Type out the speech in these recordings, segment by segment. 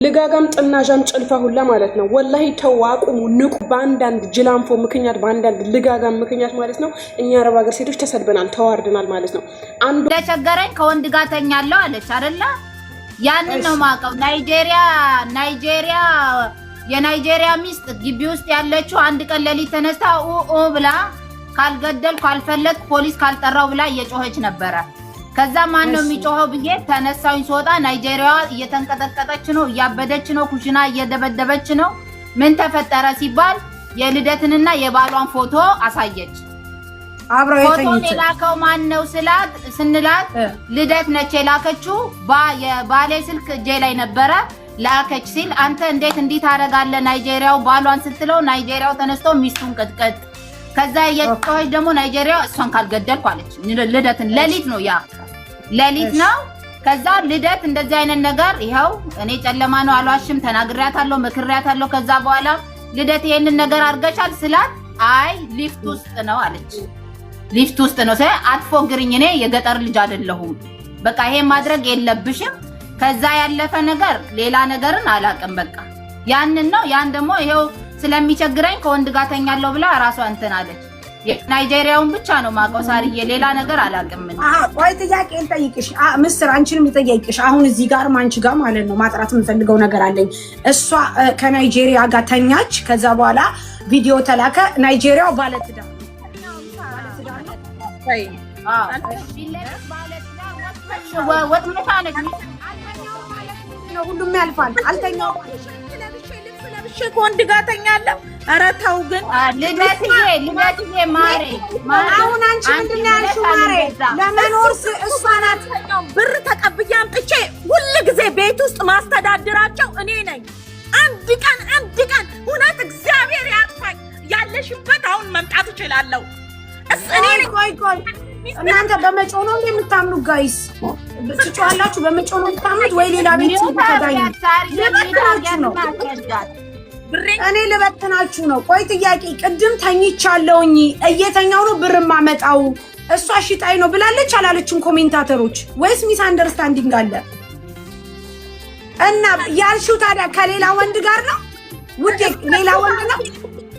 ልጋጋም ጥናዣም ጭልፋ ሁላ ማለት ነው። ወላሂ ተዋቁሙ ንቁ። በአንዳንድ ጅላንፎ ምክንያት በአንዳንድ ልጋጋም ምክንያት ማለት ነው እኛ አረብ ሀገር ሴቶች ተሰድበናል፣ ተዋርደናል ማለት ነው። አንዱ ለቸገረኝ ከወንድ ጋር ተኛለሁ አለች አይደለ? ያንን ነው ማቀው። ናይጄሪያ የናይጄሪያ ሚስት ግቢ ውስጥ ያለችው አንድ ቀን ሌሊት ተነስታ ኦ ብላ ካልገደል ካልፈለክ ፖሊስ ካልጠራው ብላ እየጮኸች ነበረ። ከዛ ማን ነው የሚጮኸው ብዬ ተነሳውኝ ስወጣ ናይጄሪያዋ እየተንቀጠቀጠች ነው፣ እያበደች ነው፣ ኩሽና እየደበደበች ነው። ምን ተፈጠረ ሲባል የልደትንና የባሏን ፎቶ አሳየች። ፎቶን የላከው ማን ነው ስንላት ልደት ነች የላከችው። የባሌ ስልክ እጄ ላይ ነበረ ላከች ሲል አንተ እንዴት እንዲህ ታደርጋለህ ናይጄሪያው ባሏን ስትለው ናይጄሪያው ተነስቶ ሚስቱን ቀጥቀጥ። ከዛ የጮኸች ደግሞ ናይጄሪያ እሷን ካልገደልኩ አለች። ልደትን ሌሊት ነው ሌሊት ነው። ከዛ ልደት እንደዚህ አይነት ነገር ይኸው እኔ ጨለማ ነው አልዋሽም፣ ተናግሬያታለሁ፣ መክሬያታለሁ። ከዛ በኋላ ልደት ይሄንን ነገር አድርገሻል ስላት አይ ሊፍት ውስጥ ነው አለች። ሊፍት ውስጥ ነው ሳይ አትፎግሪኝ፣ እኔ የገጠር ልጅ አይደለሁም፣ በቃ ይሄ ማድረግ የለብሽም። ከዛ ያለፈ ነገር ሌላ ነገርን አላውቅም። በቃ ያንን ነው ያን ደግሞ ይሄው ስለሚቸግረኝ ከወንድ ጋር ተኛለሁ ብላ ራሷ እንትን አለች። ናይጄሪያውን ብቻ ነው ማውቀው ሳርዬ፣ ሌላ ነገር አላውቅም። ቆይ ጥያቄ ልጠይቅሽ ምስር፣ አንቺንም ልጠይቅሽ። አሁን እዚህ ጋር ማንቺ ጋር ማለት ነው ማጥራት የምፈልገው ነገር አለኝ። እሷ ከናይጄሪያ ጋር ተኛች፣ ከዛ በኋላ ቪዲዮ ተላከ። ናይጄሪያው ባለትዳር ሁሉም ያልፋል። አልተኛው ከወንድ ጋር ተኛለሁ። ኧረ ተው ግን ልደትዬ ማሬ አሁን አንቺ ምንድን ነው ያልሽው? ማሬ ለመኖር እሷ ናት ብር ተቀብዬ አምጥቼ ሁል ጊዜ ቤት ውስጥ ማስተዳድራቸው እኔ ነኝ። አንድ ቀን እውነት እግዚአብሔር ያጥፋኝ። ያለሽበት አሁን መምጣት እችላለሁ። እኔ ቆይ እናንተ በመጮህ ነው የምታምኑ? ጋይስ ትጮሃላችሁ? በመጮህ ነው የምታምኑት ወይ ሌላ ቤት ተዳይ ነው? እኔ ልበትናችሁ ነው። ቆይ ጥያቄ፣ ቅድም ተኝቻለሁኝ እየተኛው ነው ብር ማመጣው እሷ ሽጣይ ነው ብላለች አላለችም? ኮሜንታተሮች ወይስ ሚስ አንደርስታንዲንግ አለ? እና ያልሽው ታዲያ ከሌላ ወንድ ጋር ነው ውዴ? ሌላ ወንድ ነው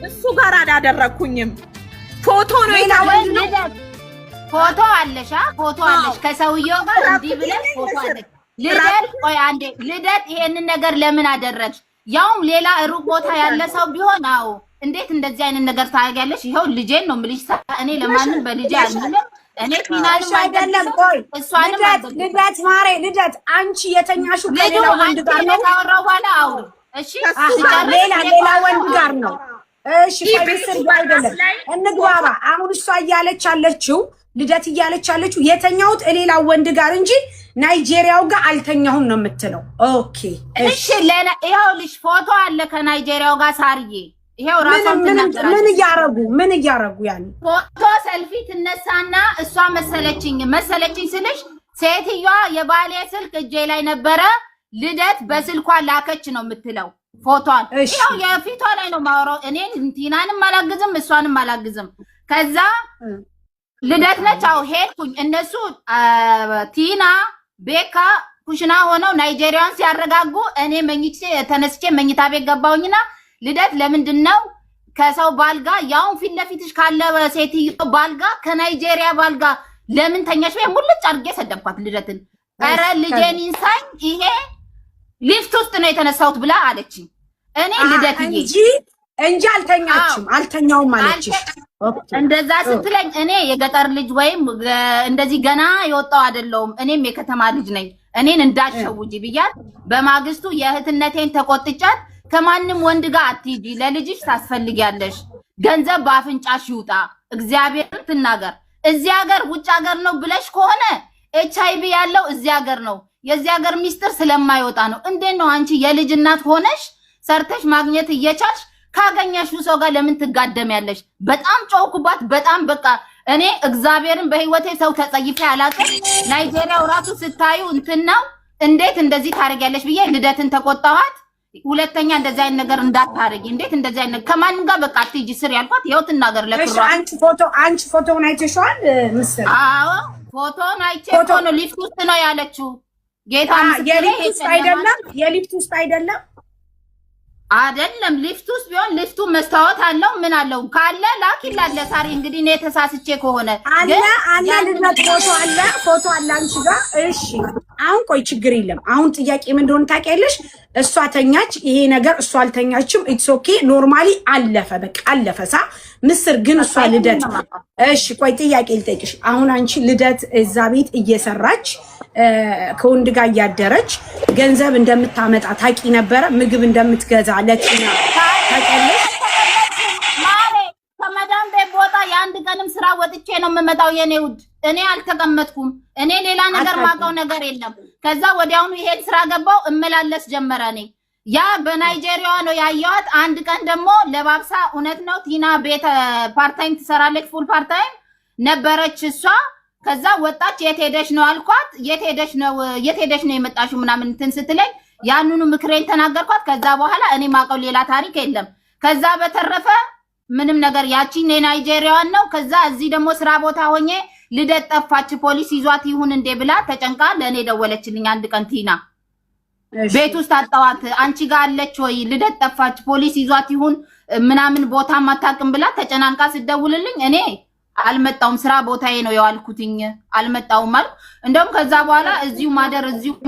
እሱ ጋር አላደረኩኝም። ፎቶ ነው ሌላ ወንድ ነው። ፎቶ አለሽ ፎቶ አለሽ ከሰውየው ጋር እንዲህ ብለሽ ፎቶ አለሽ። ልደት ቆይ አንዴ ልደት ይሄንን ነገር ለምን አደረግሽ? ያውም ሌላ ሩቅ ቦታ ያለ ሰው ቢሆን አዎ እንዴት እንደዚህ አይነት ነገር ታያለሽ? ይሄው ልጄን ነው የምልሽ። እኔ ለማንም በልጄ አልምልም። እኔ ፊናንም አይደለም። ቆይ እሷንም ልደት ማሬ ልደት አንቺ የተኛሽው ከሌላ ወንድ ጋር ነው? ታወራው በኋላ አውሩ እሺ። ሌላ ወንድ ጋር ነው እሺ። ከቤተሰብ አይደለም እንግባባ። አሁን እሷ እያለች አለችው ልደት እያለች አለችው የተኛሁት ሌላ ወንድ ጋር እንጂ ናይጄሪያው ጋር አልተኛሁም ነው የምትለው። ኦኬ እሺ። ይሄው ልጅ ፎቶ አለ ከናይጄሪያው ጋር ሳርዬ። ይሄው ራሷን ምን እያረጉ ያኔ ፎቶ ሰልፊ ትነሳና እሷ መሰለችኝ ስልሽ ሴትዮዋ የባሌ ስልክ እጄ ላይ ነበረ ልደት በስልኳ ላከች ነው የምትለው ፎቶን። ይሄው የፊቷ ላይ ነው ማወራው። እኔ ቲናንም አላግዝም እሷንም አላግዝም። ከዛ ልደት ነች አው ሄድኩኝ። እነሱ ቲና ቤካ ኩሽና ሆነው ናይጄሪያን ሲያረጋጉ እኔ ተነስቼ መኝታ ቤት ገባሁኝና ልደት ለምንድነው ከሰው ባልጋ ያው ፊት ለፊትሽ ካለ ሴትዮ ባልጋ ከናይጄሪያ ባልጋ ለምን ተኛሽ? ወይ ሙልጭ አድርጌ ሰደብኳት ልደትን። ኧረ ልጄን ይንሳኝ ይሄ ሊፍት ውስጥ ነው የተነሳሁት ብላ አለችኝ። እኔ ልደትዬ እንጂ አልተኛውም አለችሽ። እንደዛ ስትለኝ እኔ የገጠር ልጅ ወይም እንደዚህ ገና የወጣው አይደለሁም፣ እኔም የከተማ ልጅ ነኝ፣ እኔን እንዳትሸውጂ ብያት በማግስቱ የእህትነቴን ተቆጥጫት ከማንም ወንድ ጋር አትሂጂ፣ ለልጅሽ ታስፈልጊያለሽ፣ ገንዘብ በአፍንጫሽ ይውጣ፣ እግዚአብሔር ትናገር። እዚህ ሀገር ውጭ ሀገር ነው ብለሽ ከሆነ HIV ያለው እዚህ ሀገር ነው፣ የዚህ ሀገር ሚስጥር ስለማይወጣ ነው። እንዴት ነው አንቺ የልጅ እናት ሆነሽ ሰርተሽ ማግኘት እየቻልሽ ካገኛሽው ሰው ጋር ለምን ትጋደሚያለሽ? በጣም ጮኩባት። በጣም በቃ እኔ እግዚአብሔርን በህይወቴ ሰው ተጸይፌ አላውቅም። ናይጄሪያው ራሱ ስታዩ እንትን ነው እንዴት እንደዚህ ታረጊያለሽ ብዬ ልደትን ተቆጣኋት። ሁለተኛ እንደዚህ አይነት ነገር እንዳታረጊ፣ እንዴት እንደዚህ አይነት ከማንም ጋር በቃ አትሂጂ ስር ያልኳት። ይኸው ትናገር ለክሯ። አንቺ ፎቶውን አይተሽዋል ምስል? አዎ ፎቶውን አይቼ ነው ሊፍት ውስጥ ነው ያለችው። ጌታ የሊፍት ውስጥ አይደለም፣ የሊፍት ውስጥ አይደለም አይደለም ሊፍት ውስጥ ቢሆን ሊፍቱ መስታወት አለው ምን አለው ካለ ላኪላለ ሳሪ እንግዲህ እኔ ተሳስቼ ከሆነ አለ ልደት ፎቶ አለ አንቺ ጋር እሺ አሁን ቆይ ችግር የለም አሁን ጥያቄ ምን እንደሆነ ታውቂያለሽ እሷ ተኛች ይሄ ነገር እሷ አልተኛችም ኢትስ ኦኬ ኖርማሊ አለፈ በቃ አለፈሳ ምስር ግን እሷ ልደት እሺ ቆይ ጥያቄ ልጠይቅሽ አሁን አንቺ ልደት እዛ ቤት እየሰራች ከወንድ ጋር እያደረች ገንዘብ እንደምታመጣ ታቂ ነበረ ምግብ እንደምትገዛ ለቲና ታውቂያለሽ ማሬ ከመዳም ቤት ቦታ የአንድ ቀንም ስራ ወጥቼ ነው የምመጣው የኔ ውድ እኔ አልተቀመጥኩም እኔ ሌላ ነገር ማውቀው ነገር የለም ከዛ ወዲያውኑ ይሄን ስራ ገባው እመላለስ ጀመረ እኔ ያ በናይጄሪያ ነው ያያዋት አንድ ቀን ደግሞ ለባብሳ እውነት ነው ቲና ቤት ፓርት ታይም ትሰራለች ፉል ፓርት ታይም ነበረች እሷ ከዛ ወጣች የት ሄደሽ ነው አልኳት የት ሄደሽ ነው የመጣሽው ምናምን እንትን ስትለኝ ያንኑ ምክሬን ተናገርኳት ከዛ በኋላ እኔ ማውቀው ሌላ ታሪክ የለም ከዛ በተረፈ ምንም ነገር ያቺ ናይጄሪያዋን ነው ከዛ እዚህ ደግሞ ስራ ቦታ ሆኜ ልደት ጠፋች ፖሊስ ይዟት ይሁን እንዴ ብላ ተጨንቃ ለኔ ደወለችልኝ አንድ ቀን ቲና ቤት ውስጥ አጣዋት አንቺ ጋር አለች ወይ ልደት ጠፋች ፖሊስ ይዟት ይሁን ምናምን ቦታ ማታቅም ብላ ተጨናንቃ ስደውልልኝ እኔ አልመጣውም ስራ ቦታዬ ነው የዋልኩትኝ አልመጣውም ማለት እንደውም ከዛ በኋላ እዚሁ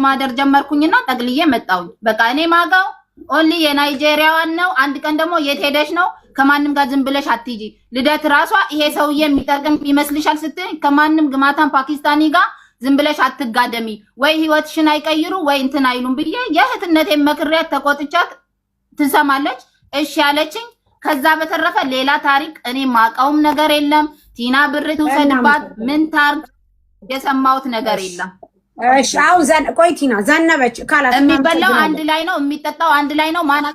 ማደር ጀመርኩኝና ጠቅልዬ መጣውኝ በቃ እኔ ማጋው ኦንሊ የናይጄሪያዋን ነው አንድ ቀን ደግሞ የት ሄደሽ ነው ከማንም ጋር ዝም ብለሽ አትጂ ልደት ራሷ ይሄ ሰውዬ የሚጠቅም ይመስልሻል ስትይ ከማንም ግማታን ፓኪስታኒ ጋር ዝም ብለሽ አትጋደሚ ወይ ህይወትሽን አይቀይሩ ወይ እንትን አይሉም ብዬ የእህትነቴን መክሪያት ተቆጥቻት ትሰማለች እሺ ያለችኝ ከዛ በተረፈ ሌላ ታሪክ እኔ ማውቀውም ነገር የለም ቲና ብር ትውሰድባት ምን ታርግ የሰማሁት ነገር የለም እሺ አሁን ቆይ ቲና ዘነበች ካላት የሚበላው አንድ ላይ ነው የሚጠጣው አንድ ላይ ነው ማና